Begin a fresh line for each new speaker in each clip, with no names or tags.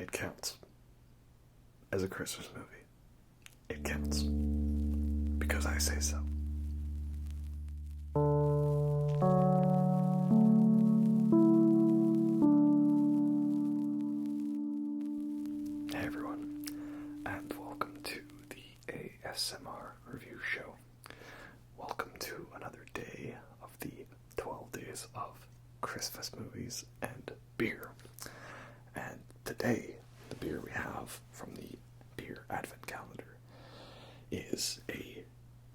It counts. As a Christmas movie. It counts. Because I say so. Hey everyone, and welcome to the ASMR review show. Welcome to another day of the 12 days of Christmas movies and beer. And today, the beer we have from the beer advent calendar is a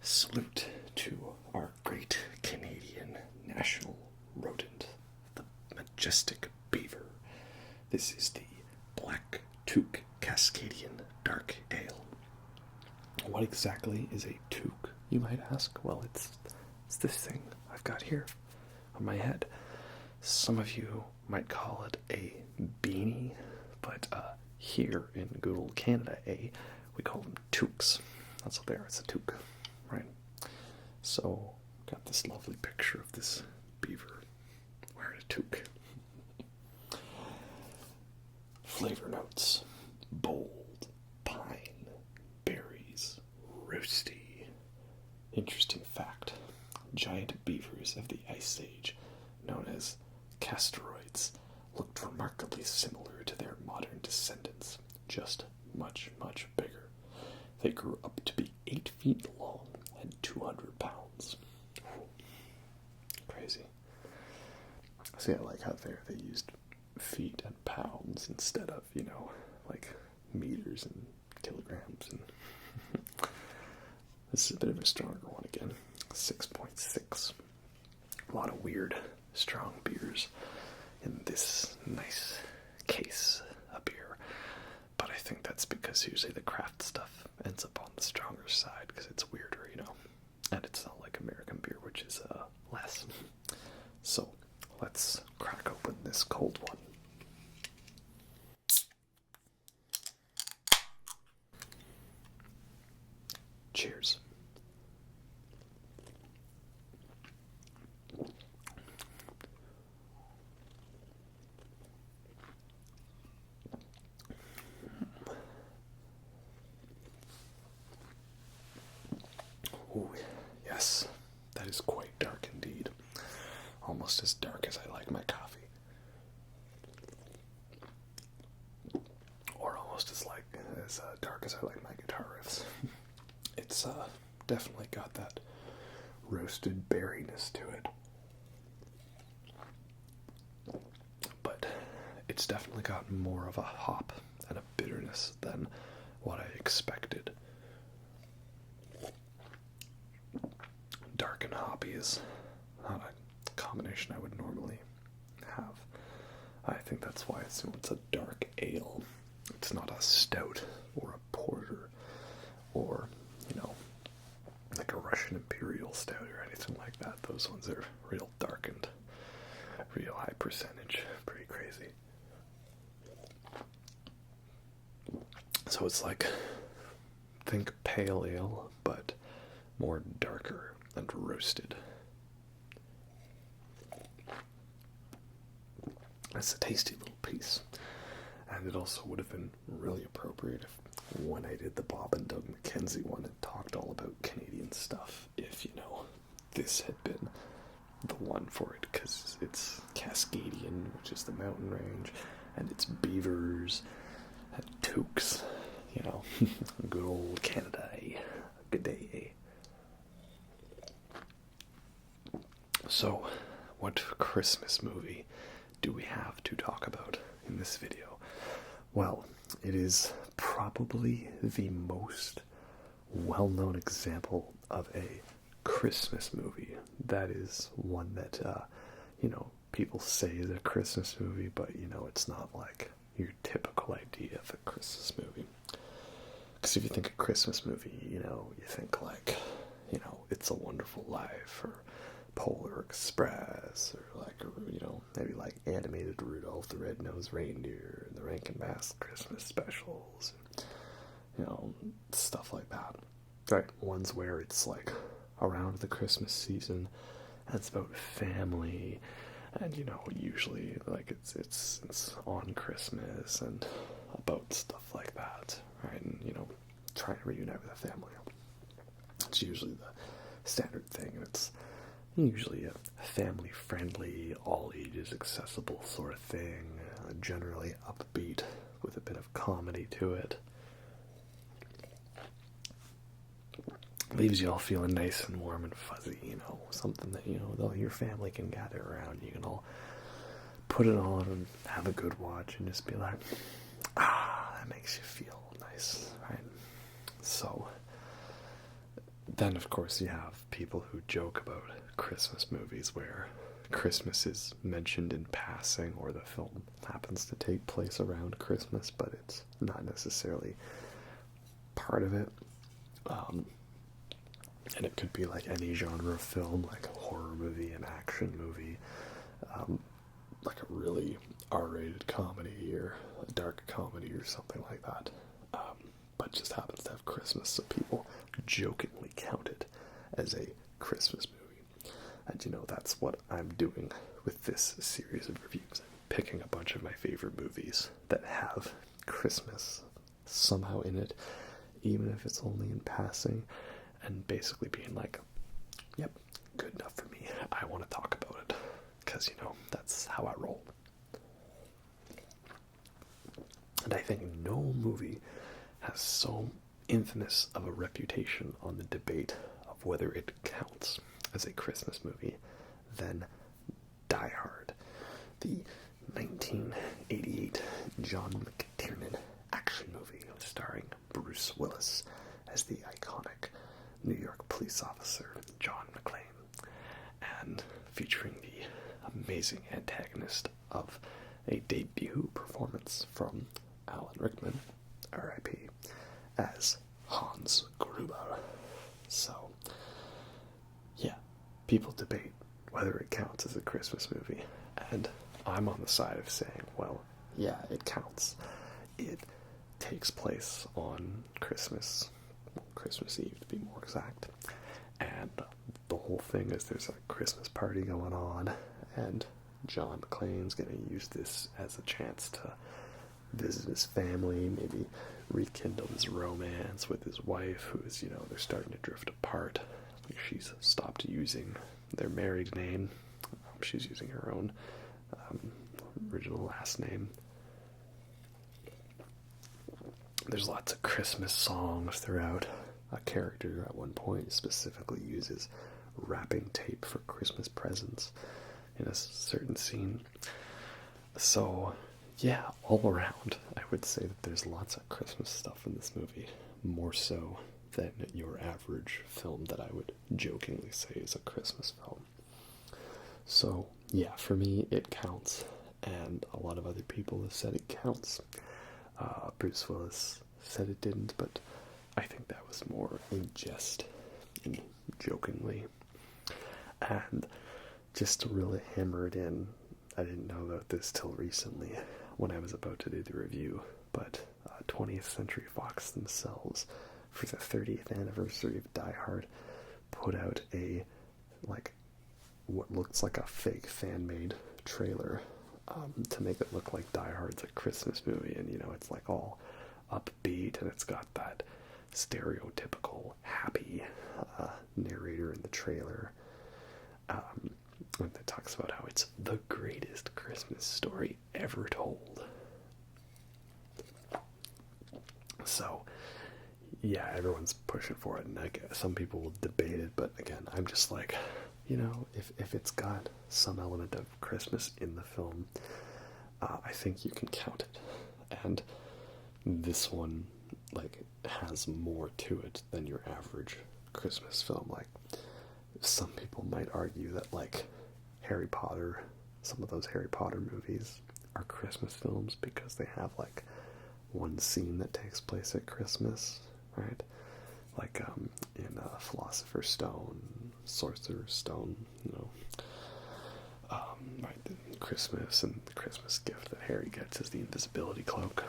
salute to our great Canadian national rodent, the majestic beaver. This is the Black Toque Cascadian Dark Ale. What exactly is a toque, you might ask? Well, it's this thing I've got here on my head. Some of you might call it a beanie, but here in good old Canada, we call them toques. That's what they are, it's a toque, right? So, got this lovely picture of this beaver wearing a toque. Flavor notes: bold, pine, berries, roasty. Interesting fact: giant beavers of the Ice Age, known as castaroids, looked remarkably similar to their modern descendants, just much, much bigger. They grew up to be 8 feet long and 200 pounds. Crazy. See, I like how they used feet and pounds instead of, like meters and kilograms. And this is a bit of a stronger one again. 6.6. A lot of weird, strong beers in this nice case of beer. But I think that's because usually the craft stuff ends up on the stronger side because it's weirder, and it's not like American beer, which is less. So let's crack open this cold one. Cheers. Ooh, yes, that is quite dark indeed. Almost as dark as I like my coffee. Or almost as dark as I like my guitar riffs. It's definitely got that roasted berryness to it. But it's definitely got more of a hop and a bitterness than what I expected. Dark and hoppy is not a combination I would normally have. I think that's why it's a dark ale. It's not a stout or a porter or, like a Russian Imperial stout or anything like that. Those ones are real darkened, real high percentage, pretty crazy. So it's like, think pale ale, but more darker and roasted. It's a tasty little piece. And it also would have been really appropriate if, when I did the Bob and Doug McKenzie one and talked all about Canadian stuff, if, this had been the one for it, because it's Cascadian, which is the mountain range, and it's beavers and toques, good old Canada, good day, So, what Christmas movie do we have to talk about in this video? Well, it is probably the most well-known example of a Christmas movie. That is one that, people say is a Christmas movie, but, it's not like your typical idea of a Christmas movie. Because if you think a Christmas movie, you think like, It's a Wonderful Life, or Polar Express, or like, maybe like animated Rudolph the Red-Nosed Reindeer, and the Rankin Bass Christmas specials, stuff like that. Right, ones where it's like around the Christmas season, and it's about family, and usually like it's on Christmas, and about stuff like that, right? And, trying to reunite with a family. It's usually the standard thing, and it's usually a family-friendly, all-ages accessible sort of thing, generally upbeat with a bit of comedy to it. Leaves you all feeling nice and warm and fuzzy, something that, your family can gather around. You can all put it on and have a good watch and just be like, that makes you feel nice, right? So, then of course you have people who joke about Christmas movies where Christmas is mentioned in passing, or the film happens to take place around Christmas, but it's not necessarily part of it. And it could be like any genre of film, like a horror movie, an action movie, like a really R-rated comedy or a dark comedy or something like that. But just happens to have Christmas, so people jokingly count it as a Christmas movie. And that's what I'm doing with this series of reviews. I'm picking a bunch of my favorite movies that have Christmas somehow in it, even if it's only in passing, and basically being like, yep, good enough for me. I want to talk about it, because, that's how I roll. And I think no movie has so infamous of a reputation on the debate of whether it counts as a Christmas movie than Die Hard, the 1988 John McCain action movie starring Bruce Willis as the iconic New York police officer John McClane, and featuring the amazing antagonist of a debut performance from Alan Rickman, R.I.P., as Hans Gruber. So, yeah, people debate whether it counts as a Christmas movie, and I'm on the side of saying, well, yeah, it counts. It takes place on Christmas Eve to be more exact, and the whole thing is there's a Christmas party going on, and John McClane's going to use this as a chance to visit his family, maybe rekindle his romance with his wife, who's, they're starting to drift apart. She's stopped using their married name. She's using her own original last name. There's lots of Christmas songs throughout. A character at one point specifically uses wrapping tape for Christmas presents in a certain scene. So, yeah, all around, I would say that there's lots of Christmas stuff in this movie, more so than your average film that I would jokingly say is a Christmas film. So, yeah, for me, it counts, and a lot of other people have said it counts. Bruce Willis said it didn't, but I think that was more in jest and jokingly. And just to really hammer it in, I didn't know about this till recently when I was about to do the review, but 20th Century Fox themselves, for the 30th anniversary of Die Hard, put out what looks like a fake fan-made trailer to make it look like Die Hard's a Christmas movie, and it's like all upbeat, and it's got that stereotypical happy narrator in the trailer. And it talks about how it's the greatest Christmas story ever told. So, yeah, everyone's pushing for it, and some people will debate it, but again, I'm just like, if it's got some element of Christmas in the film, I think you can count it. And this one, has more to it than your average Christmas film. Some people might argue that, Harry Potter, some of those Harry Potter movies are Christmas films because they have, one scene that takes place at Christmas, right? In Philosopher's Stone, Sorcerer's Stone, right, Christmas, and the Christmas gift that Harry gets is the invisibility cloak,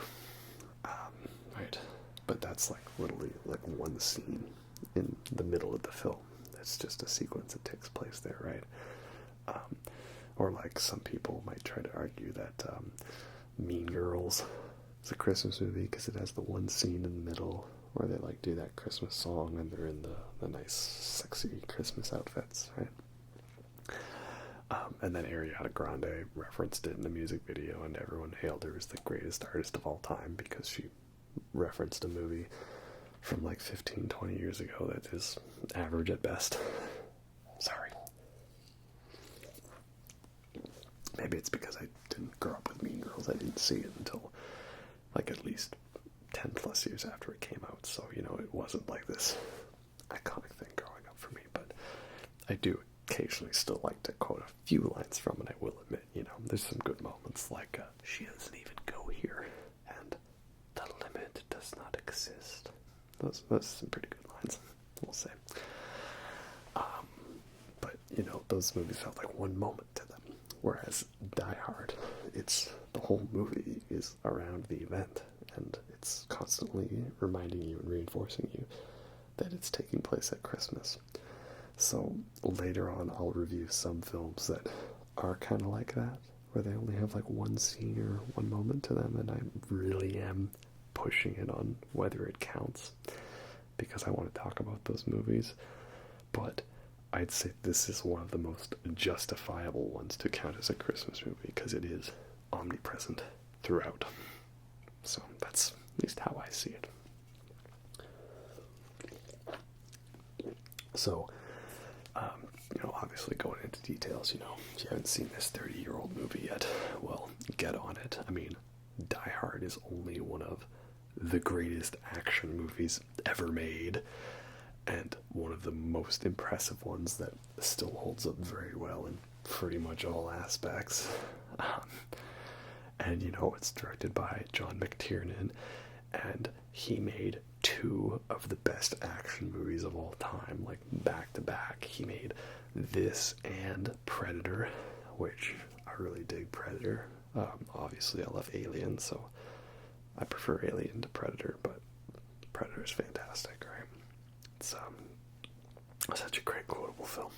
right? But that's literally one scene in the middle of the film. It's just a sequence that takes place there, right? Or some people might try to argue that Mean Girls It's a Christmas movie because it has the one scene in the middle where they like do that Christmas song and they're in the nice, sexy Christmas outfits, right? And then Ariana Grande referenced it in the music video, and everyone hailed her as the greatest artist of all time because she referenced a movie from like 15, 20 years ago that is average at best. Sorry. Maybe it's because I didn't grow up with Mean Girls. I didn't see it until like at least 10 plus years after it came out. So, you know, it wasn't like this iconic thing growing up for me. But I do occasionally still like to quote a few lines from it, I will admit. You know, there's some good moments like, she doesn't even go here, and the limit does not exist. Those are some pretty good lines, we'll say. But, you know, those movies have like one moment to them. Whereas Die Hard, the whole movie is around the event, and it's constantly reminding you and reinforcing you that it's taking place at Christmas. So later on, I'll review some films that are kind of like that, where they only have like one scene or one moment to them, and I really am pushing it on whether it counts, because I want to talk about those movies. But I'd say this is one of the most justifiable ones to count as a Christmas movie, because it is omnipresent throughout. So that's at least how I see it. So, you know, obviously going into details, you know, if you haven't seen this 30-year-old movie yet, well, get on it. I mean, Die Hard is only one of the greatest action movies ever made, and one of the most impressive ones that still holds up very well in pretty much all aspects. And, you know, it's directed by John McTiernan, and he made two of the best action movies of all time, like back to back. He made this and Predator, which I really dig Predator. Obviously, I love Alien, so I prefer Alien to Predator, but Predator is fantastic, right? It's such a great quotable film.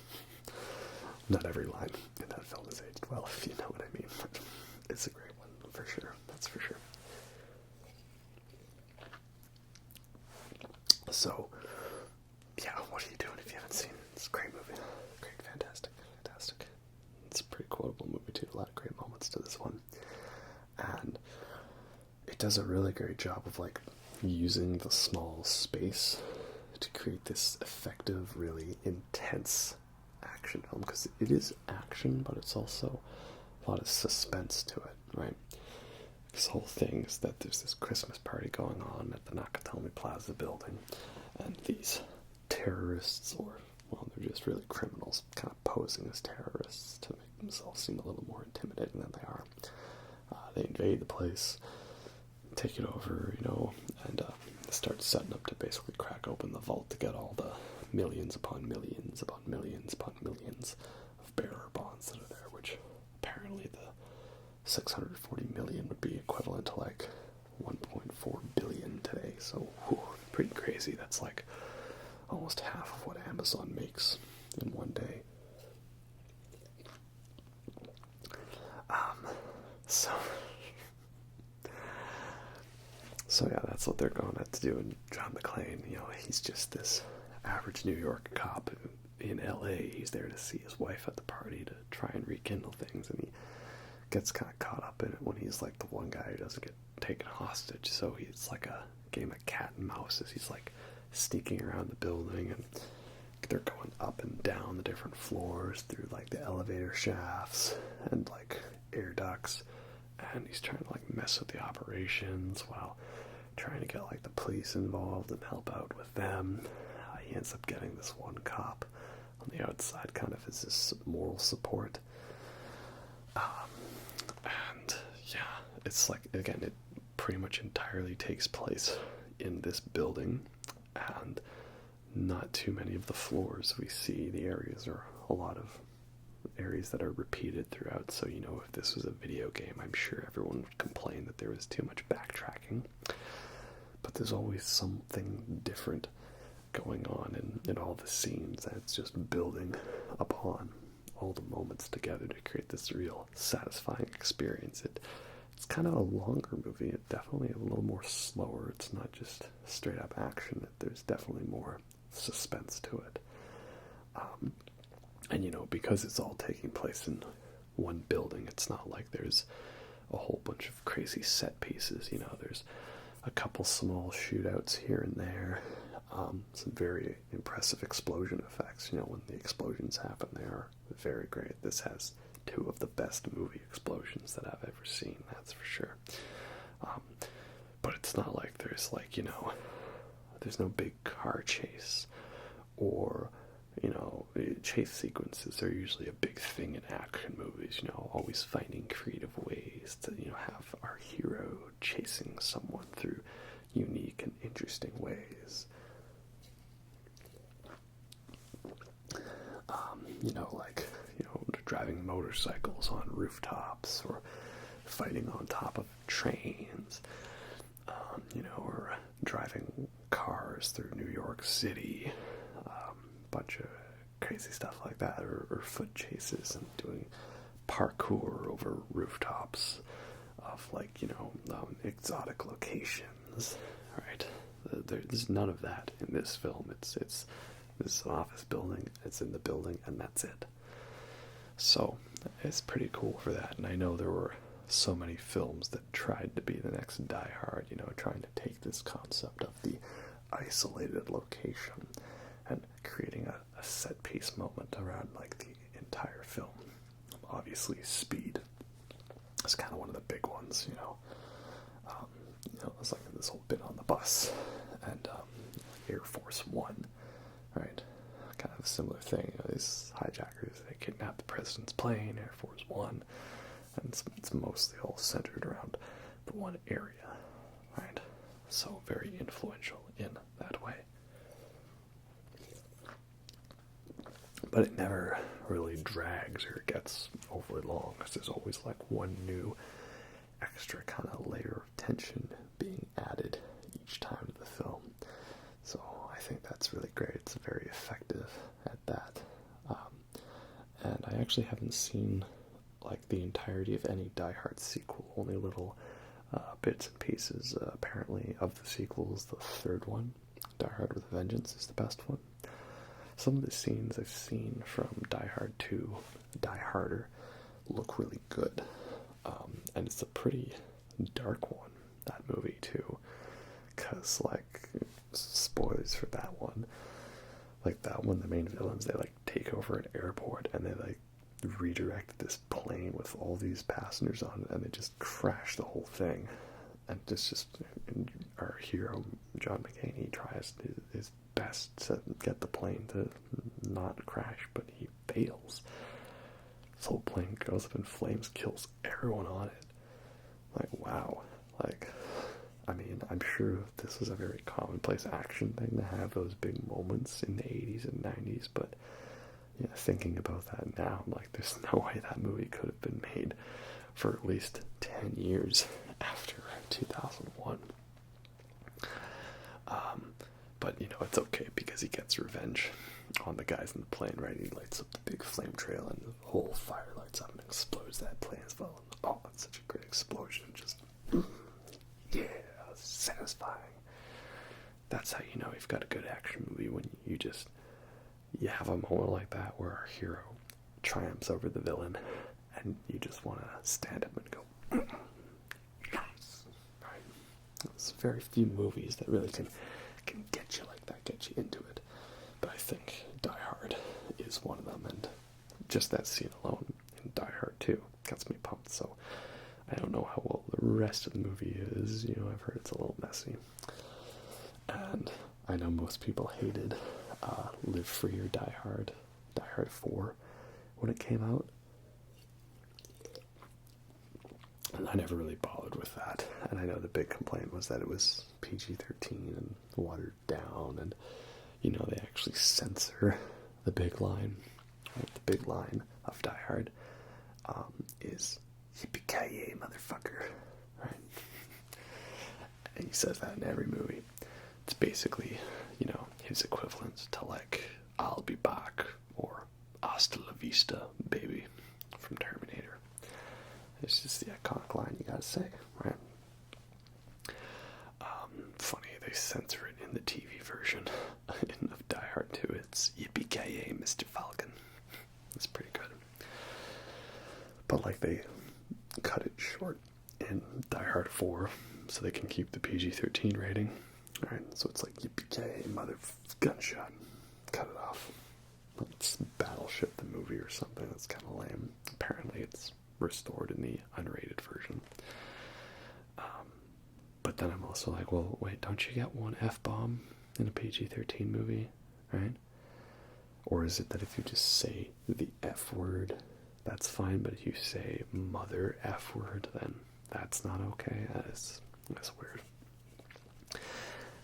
Not every line in that film is aged well, if you know what I mean, but it's a great one, for sure. That's for sure. So, yeah, what are you doing if you haven't seen it? It's a great movie. Great, fantastic. It's a pretty quotable movie, too. A lot of great moments to this one. And it does a really great job of, like, using the small space to create this effective, really intense action film, because it is action, but it's also a lot of suspense to it, right? This whole thing is that there's this Christmas party going on at the Nakatomi Plaza building, and these terrorists, or, well, they're just really criminals, kind of posing as terrorists to make themselves seem a little more intimidating than they are. They invade the place, take it over, you know, and start setting up to basically crack open the vault to get all the millions upon millions upon millions upon millions of bearer bonds that are there, which apparently the 640 million would be equivalent to like 1.4 billion today. So, pretty crazy. That's like almost half of what Amazon makes in one day. So yeah, that's what they're going out to do. And John McCain, you know, he's just this average New York cop in LA. He's there to see his wife at the party to try and rekindle things, and he gets kind of caught up in it when he's like the one guy who doesn't get taken hostage. So it's like a game of cat and mouse as he's like sneaking around the building, and they're going up and down the different floors through like the elevator shafts and like air ducts, and he's trying to like mess with the operations while trying to get like the police involved and help out with them. He ends up getting this one cop on the outside kind of as his moral support. And yeah, it's like, again, it pretty much entirely takes place in this building, and not too many of the floors we see. The areas are a lot of areas that are repeated throughout, so, you know, if this was a video game, I'm sure everyone would complain that there was too much backtracking. But there's always something different going on in all the scenes, and it's just building upon all the moments together to create this real satisfying experience. It It's kind of a longer movie. It's definitely a little more slower. It's not just straight up action. There's definitely more suspense to it. And because it's all taking place in one building, it's not like there's a whole bunch of crazy set pieces. There's a couple small shootouts here and there. Some very impressive explosion effects. When the explosions happen, they are very great. This has two of the best movie explosions that I've ever seen, that's for sure. But it's not like there's there's no big car chase or chase sequences are usually a big thing in action movies, always finding creative ways to, have our hero chasing someone through unique and interesting ways. Driving motorcycles on rooftops or fighting on top of trains, or driving cars through New York City, bunch of crazy stuff like that, or foot chases and doing parkour over rooftops of exotic locations, right? There's none of that in this film. It's this office building, it's in the building, and that's it. So it's pretty cool for that. And I know there were so many films that tried to be the next Die Hard, trying to take this concept of the isolated location and creating a set piece moment around the entire film. Obviously, speed is kind of one of the big ones. It's like this whole bit on the bus and Air Force One, right? Kind of a similar thing. These hijackers, they kidnap the president's plane, Air Force One, and it's mostly all centered around the one area, right? So very influential in that way. But it never really drags or gets overly long, because there's always one new extra kind of layer of tension being added each time to the film. So I think that's really great. It's very effective at that. And I actually haven't seen the entirety of any Die Hard sequel, only little bits and pieces. Apparently of the sequels, the third one, Die Hard with a Vengeance, is the best one. Some of the scenes I've seen from Die Hard 2, Die Harder, look really good. And it's a pretty dark one, that movie too. Because, spoilers for that one, the main villains, they take over an airport and they redirect this plane with all these passengers on it, and they just crash the whole thing. And it's just our hero John McCain, he tries his best to get the plane to not crash, but he fails. This whole plane goes up in flames, kills everyone on it. Wow. I'm sure this was a very commonplace action thing to have those big moments in the 80s and 90s, but thinking about that now, I'm there's no way that movie could have been made for at least 10 years after 2001. But it's okay, because he gets revenge on the guys in the plane, right? He lights up the big flame trail and the whole fire lights up and explodes that plane as well. Oh, it's such a great explosion. Just, yeah, satisfying. That's how you know you've got a good action movie, when you have a moment like that where our hero triumphs over the villain and you just want to stand up and go, yes. Right? There's very few movies that really can get you like that, get you into it. But I think Die Hard is one of them, and just that scene alone in Die Hard 2 gets me pumped. So I don't know how well the rest of the movie is. I've heard it's a little messy. And I know most people hated Live Free or Die Hard 4 when it came out. And I never really bothered with that. And I know the big complaint was that it was PG-13 and watered down, and they actually censor the big line. Right? The big line of Die Hard is "Yippie Ki Yay Motherfucker," right? And he says that in every movie. It's basically, his equivalent to "I'll be back" or "Hasta la vista, baby" from Terminator. It's just the iconic line you gotta say, right? Funny, they censor it in the TV version of Die Hard 2. It's Yippie Ki Yay Mr. Falcon. It's pretty good. But like they cut it short in Die Hard 4 so they can keep the PG-13 rating. Alright, so it's like Yippee Ki Yay mother gunshot. Cut it off. It's Battleship the movie or something. That's kind of lame. Apparently it's restored in the unrated version. But then I'm also like, well, wait, don't you get one F-bomb in a PG-13 movie, right? Or is it that if you just say the F word, that's fine, but if you say mother F word, then that's not okay? That's weird.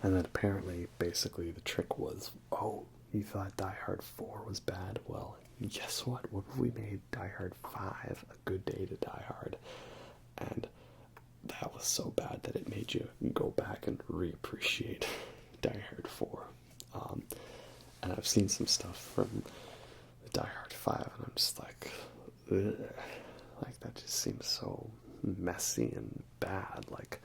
And then apparently, basically, the trick was, oh, you thought Die Hard 4 was bad? Well, guess what? What if we made Die Hard 5 a good day to Die Hard? And that was so bad that it made you go back and reappreciate Die Hard 4. And I've seen some stuff from Die Hard 5, and I'm just like, ugh. Like, that just seems so messy and bad. Like,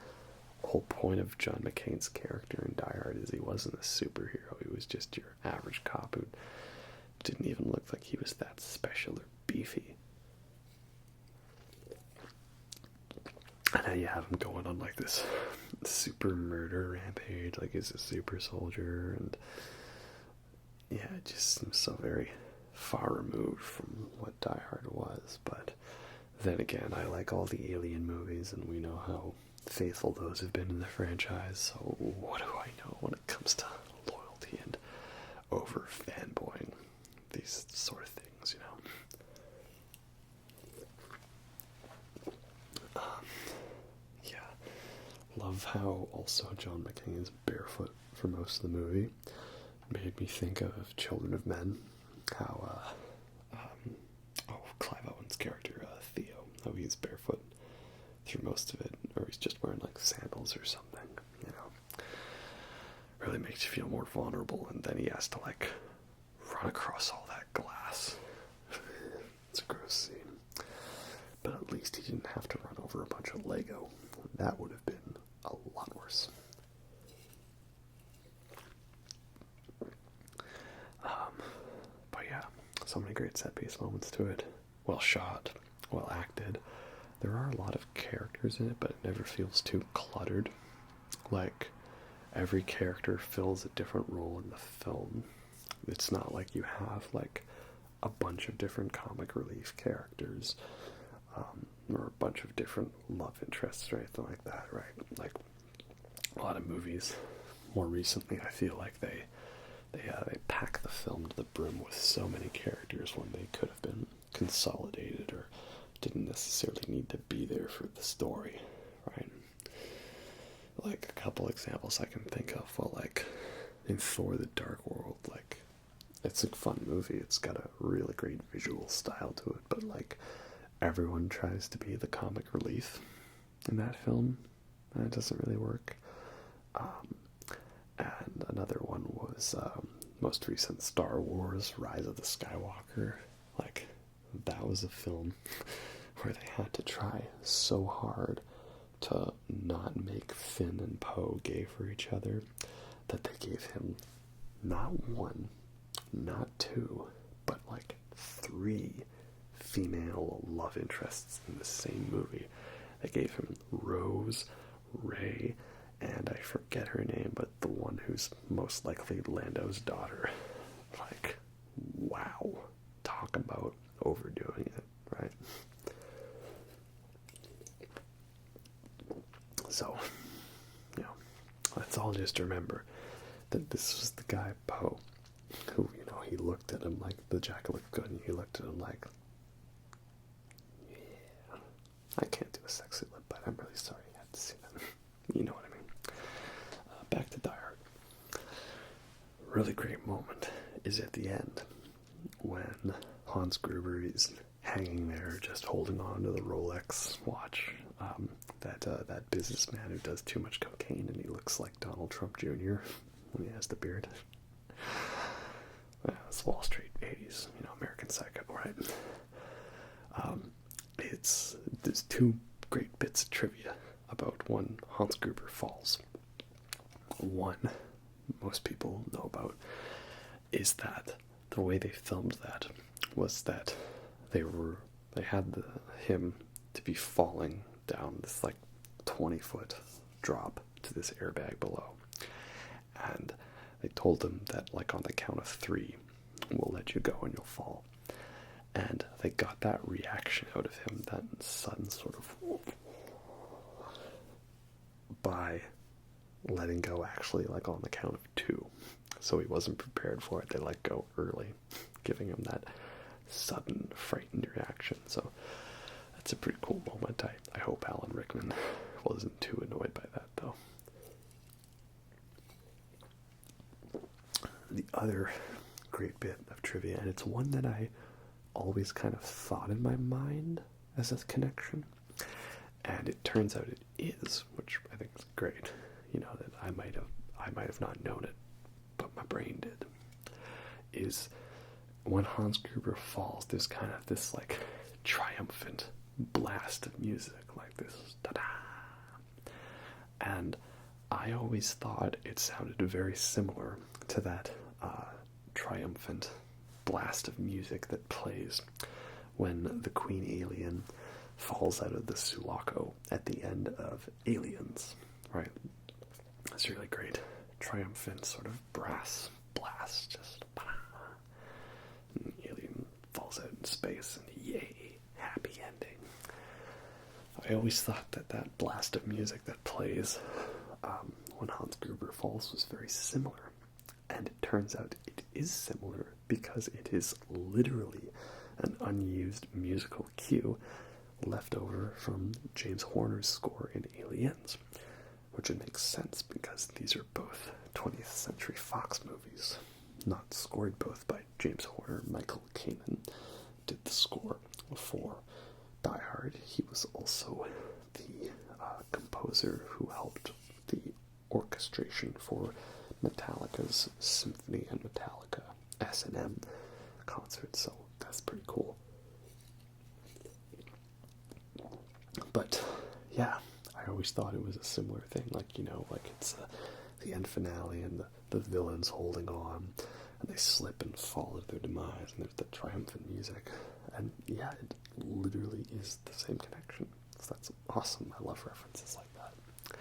the whole point of John McCain's character in Die Hard is he wasn't a superhero. He was just your average cop who didn't even look like he was that special or beefy. And now you have him going on like this super murder rampage, like he's a super soldier, and yeah, it just seems so very far removed from what Die Hard was. But then again, I like all the Alien movies, and we know how faithful those have been in the franchise, so what do I know when it comes to loyalty and over fanboying these sort of things, you know? Love how also John McCain is barefoot for most of the movie. Made me think of Children of Men. How, Clive Owen's character, Theo, how he's barefoot through most of it, or he's just wearing like sandals or something, you know. Really makes you feel more vulnerable, and then he has to like run across all that glass. It's a gross scene. But at least he didn't have to run over a bunch of Lego. That would have been a lot worse. But yeah, so many great set-piece moments to it. Well shot, well acted. There are a lot of characters in it, but it never feels too cluttered. Like, every character fills a different role in the film. It's not like you have, like, a bunch of different comic relief characters, or a bunch of different love interests or anything like that, right? Like, a lot of movies, more recently, I feel like they pack the film to the brim with so many characters when they could have been consolidated or didn't necessarily need to be there for the story, right? Like, a couple examples I can think of, well, like, in Thor the Dark World, like, it's a fun movie, it's got a really great visual style to it, but, like, everyone tries to be the comic relief in that film, and it doesn't really work. And another one was most recent Star Wars Rise of the Skywalker. Like, that was a film where they had to try so hard to not make Finn and Poe gay for each other that they gave him not one, not two, but like 3 female love interests in the same movie. They gave him Rose, Rey, and I forget her name, but the one who's most likely Lando's daughter. Like, wow. Talk about overdoing it, right? So, you know, let's all just remember that this was the guy, Poe, who, you know, he looked at him like the jacket looked good, and he looked at him like, yeah, I can't do a sexy lip, but I'm really sorry you had to see that. You know what I mean. Back to Die Hard. Really great moment is at the end when Hans Gruber is hanging there just holding on to the Rolex watch. That businessman who does too much cocaine and he looks like Donald Trump Jr. when he has the beard. Well, it's Wall Street, 80s, you know, American Psycho, right? there's two great bits of trivia about when Hans Gruber falls. One most people know about is that the way they filmed that was that they had him to be falling down this like 20-foot drop to this airbag below, and they told him that like on the count of 3 we'll let you go and you'll fall. And they got that reaction out of him, that sudden sort of, by letting go actually like on the count of 2. So he wasn't prepared for it. They let go early, giving him that sudden frightened reaction. So that's a pretty cool moment. I hope Alan Rickman wasn't too annoyed by that, though. The other great bit of trivia, and it's one that I always kind of thought in my mind as a connection, and it turns out it is, which I think is great. You know, that I might have not known it, but my brain did. Is when Hans Gruber falls, there's kind of this like triumphant blast of music, like this da-da. And I always thought it sounded very similar to that triumphant blast of music that plays when the Queen Alien falls out of the Sulaco at the end of Aliens, right? It's really great, triumphant sort of brass blast, just and the alien falls out in space, and yay, happy ending. I always thought that blast of music that plays when Hans Gruber falls was very similar, and it turns out it is similar because it is literally an unused musical cue left over from James Horner's score in Aliens, which it makes sense because these are both 20th Century Fox movies, not scored both by James Horner. Michael Kamen did the score for Die Hard. He was also the composer who helped the orchestration for Metallica's Symphony and Metallica S&M concert, so that's pretty cool. But yeah, I always thought it was a similar thing, like, you know, like it's the end finale and the villains holding on, and they slip and fall to their demise, and there's the triumphant music, and yeah, it literally is the same connection. So that's awesome. I love references like that.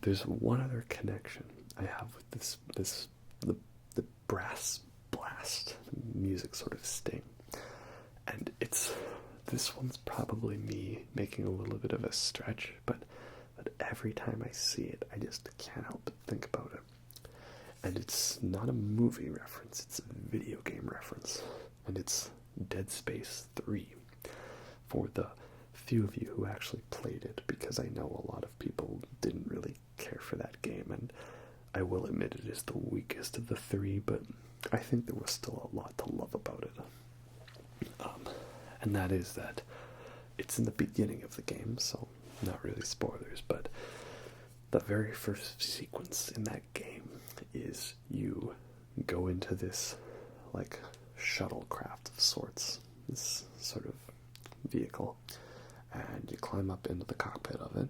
There's one other connection I have with the brass blast music sort of sting, and this one's probably me making a little bit of a stretch, but every time I see it, I just can't help but think about it. And it's not a movie reference, it's a video game reference, and it's Dead Space 3, for the few of you who actually played it, because I know a lot of people didn't really care for that game, and I will admit it is the weakest of the 3, but I think there was still a lot to love about it. And that is that it's in the beginning of the game, so not really spoilers, but the very first sequence in that game is you go into this like shuttlecraft of sorts, this sort of vehicle, and you climb up into the cockpit of it,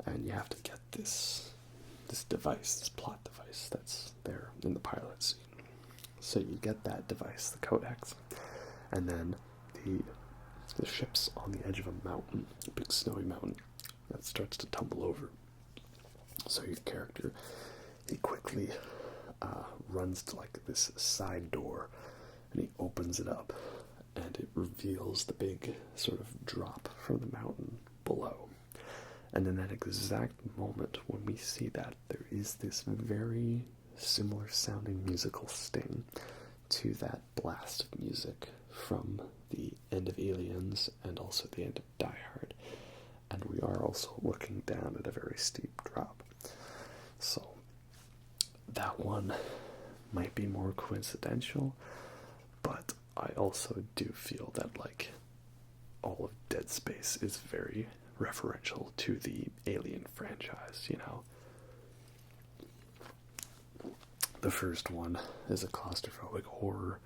and you have to get this device, this plot device that's there in the pilot seat. So you get that device, the codex, and then the ship's on the edge of a mountain, a big snowy mountain, that starts to tumble over. So your character, he quickly runs to like this side door, and he opens it up, and it reveals the big sort of drop from the mountain below. And in that exact moment when we see that, there is this very similar sounding musical sting to that blast of music from the end of Aliens and also the end of Die Hard. And we are also looking down at a very steep drop. So that one might be more coincidental, but I also do feel that like all of Dead Space is very referential to the Alien franchise, you know. The first one is a claustrophobic horror.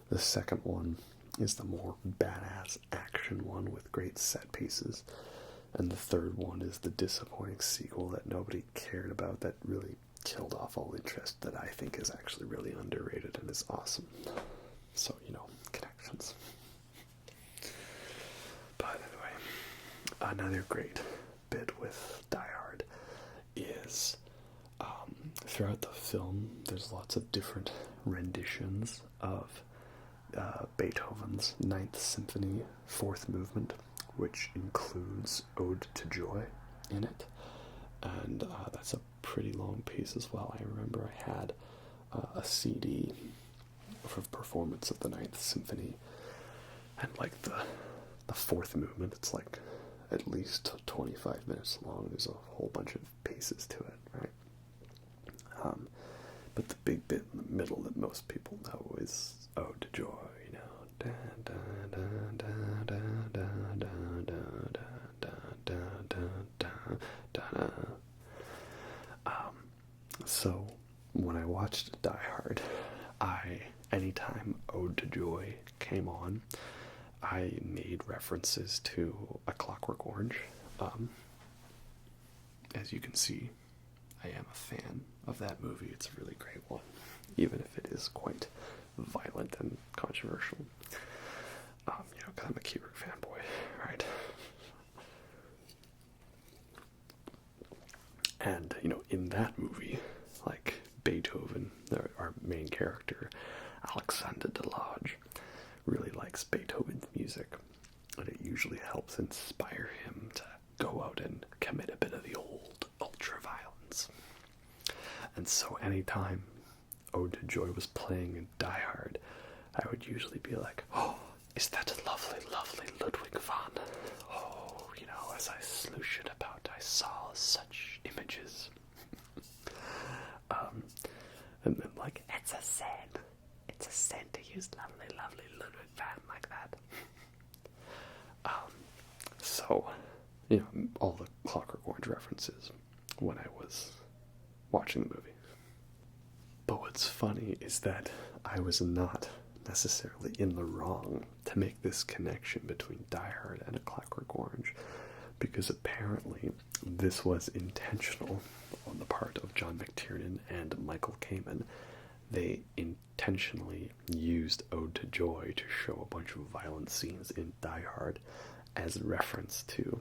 The second one is the more badass action one with great set pieces. And the third one is the disappointing sequel that nobody cared about, that really killed off all interest, that I think is actually really underrated and is awesome. So, connections. But anyway, another great bit with Die Hard is throughout the film, there's lots of different renditions of Beethoven's Ninth Symphony, Fourth Movement, which includes Ode to Joy in it. And that's a pretty long piece as well. I remember I had a CD for performance of the Ninth Symphony, and like the fourth movement, it's like at least 25 minutes long. There's a whole bunch of pieces to it, right? But the big bit in the middle that most people know is Ode to Joy, Da, da, da, da, da, da, da, da, da, da, da, da, da. So when I watched Die Hard, anytime Ode to Joy came on, I made references to A Clockwork Orange. As you can see, I am a fan of that movie. It's a really great one, even if it is quite violent and controversial. Because I'm a Kubrick fanboy, right? And, in that movie, like Beethoven, our main character, Alexander Delage, really likes Beethoven's music, and it usually helps inspire him to go out and commit a bit of the old ultra-violence. And so anytime Ode to Joy was playing in Die Hard, I would usually be like, oh, is that a lovely, lovely Ludwig van? Oh, as I sloosh it about, I saw such images. And then it's a sin to use lovely, lovely Ludwig van like that. So, all the Clockwork Orange references when I was watching the movie. But what's funny is that I was not necessarily in the wrong to make this connection between Die Hard and A Clockwork Orange, because apparently this was intentional on the part of John McTiernan and Michael Kamen. They intentionally used Ode to Joy to show a bunch of violent scenes in Die Hard as a reference to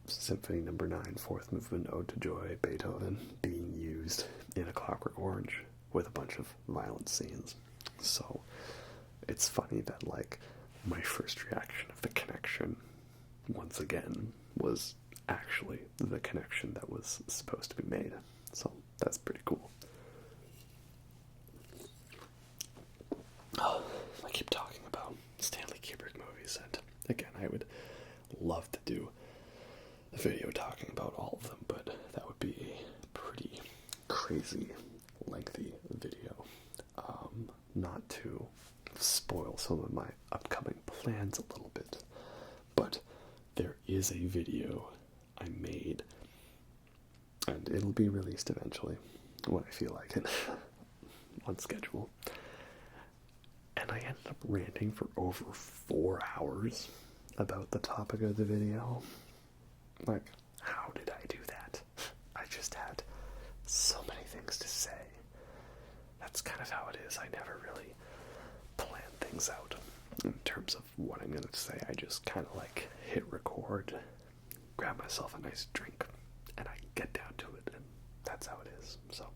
Symphony No. 9, Fourth Movement, Ode to Joy, Beethoven, being used in A Clockwork Orange with a bunch of violent scenes. So it's funny that my first reaction of the connection, once again, was actually the connection that was supposed to be made. So that's pretty cool. I keep talking about Stanley Kubrick movies, and again, I would love to do a video talking about all of them, but that would be a pretty crazy lengthy video. Not to spoil some of my upcoming plans a little bit, but there is a video I made, and it'll be released eventually when I feel like it, on schedule. And I ended up ranting for over 4 hours about the topic of the video. How did I do that? I just had so many things to say. That's kind of how it is. I never really plan things out in terms of what I'm going to say. I just kind of hit record, grab myself a nice drink, and I get down to it, and that's how it is. So,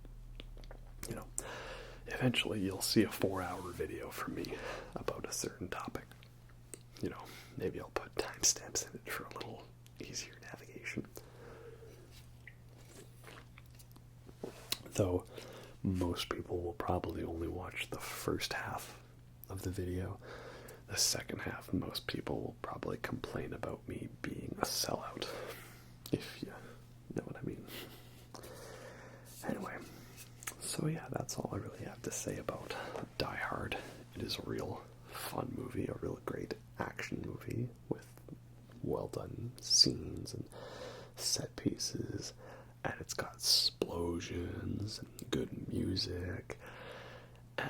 eventually you'll see a 4-hour video from me about a certain topic. Maybe I'll put timestamps in it for a little easier navigation. Though most people will probably only watch the first half of the video. The second half, most people will probably complain about me being a sellout, if you know what I mean. Anyway, so yeah, that's all I really have to say about Die Hard. It is a real fun movie, a real great action movie with well done scenes and set pieces, and it's got explosions and good music,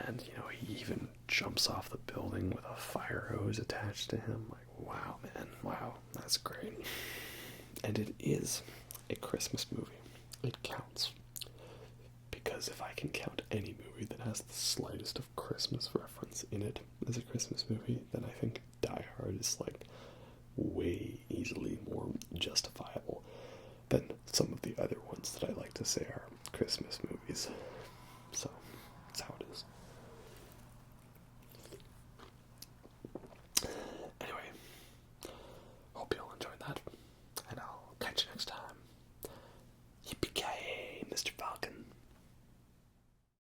And, he even jumps off the building with a fire hose attached to him. Like, wow, man, wow, that's great. And it is a Christmas movie. It counts. Because if I can count any movie that has the slightest of Christmas reference in it as a Christmas movie, then I think Die Hard is, like, way easily more justifiable than some of the other ones that I like to say are Christmas movies. So, that's how it is.